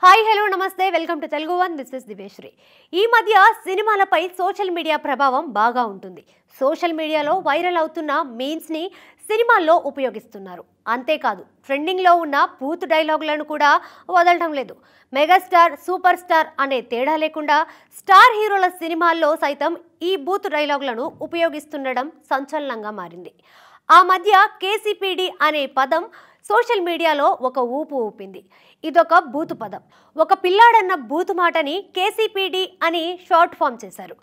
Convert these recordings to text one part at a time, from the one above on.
Hi hello నమస్తే welcome to Telugu one this is Diveshri. ఈ మధ్య సినిమాలపై సోషల్ మీడియా ప్రభావం బాగా ఉంటుంది. సోషల్ మీడియాలో వైరల్ అవుతున్న మీమ్స్ని సినిమాల్లో ఉపయోగిస్తున్నారు. అంతేకాదు ట్రెండింగ్లో ఉన్న బూత్ డైలాగులను కూడా వదలడం లేదు. మెగాస్టార్ సూపర్ స్టార్ అనే తేడా లేకుండా స్టార్ హీరోల సినిమాల్లో సైతం ఈ బూత్ డైలాగులను ఉపయోగిస్తుండడం సంచలనంగా మారింది. ఆ మధ్య కేసీపీడీ అనే పదం సోషల్ మీడియాలో ఒక ఊపు ఊపింది. ఇదొక బూతు పదం. ఒక పిల్లాడన్న బూతు మాటని కేసీపీడీ అని షార్ట్ ఫామ్ చేశారు.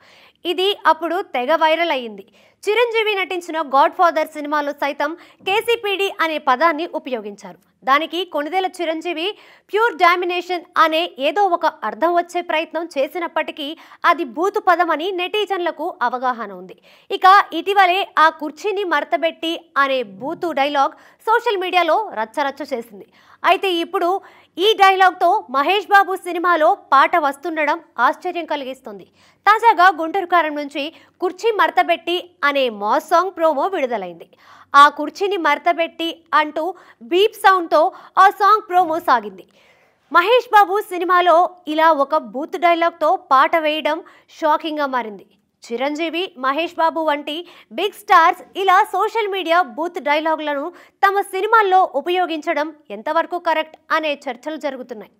ఇది అప్పుడు తెగ వైరల్ అయ్యింది. చిరంజీవి నటించిన గాడ్ ఫాదర్ సినిమాలో సైతం కేసీపీడీ అనే పదాన్ని ఉపయోగించారు. దానికి కొణిదెల చిరంజీవి ప్యూర్ డామినేషన్ అనే ఏదో ఒక అర్థం వచ్చే ప్రయత్నం చేసినప్పటికీ అది బూతు పదం అని నెటిజన్లకు అవగాహన ఉంది. ఇక ఇటీవలే ఆ కుర్చీని మడతబెట్టి అనే బూతు డైలాగ్ సోషల్ మీడియాలో రచ్చరచ్చ చేసింది. అయితే ఇప్పుడు ఈ డైలాగ్తో మహేష్ బాబు సినిమాలో పాట వస్తుండడం ఆశ్చర్యం కలిగిస్తుంది. తాజాగా గుంటూరు కారం నుంచి కుర్చీ మడతబెట్టి అనే మాస్ సాంగ్ ప్రోమో విడుదలైంది. ఆ కుర్చీని మడతబెట్టి అంటూ బీప్ సౌండ్తో ఆ సాంగ్ ప్రోమో సాగింది. మహేష్ బాబు సినిమాలో ఇలా ఒక బూత్ డైలాగ్తో పాట వేయడం షాకింగ్గా మారింది. చిరంజీవి, మహేష్ బాబు వంటి బిగ్ స్టార్స్ ఇలా సోషల్ మీడియా బూత్ డైలాగులను తమ సినిమాల్లో ఉపయోగించడం ఎంతవరకు కరెక్ట్ అనే చర్చలు జరుగుతున్నాయి.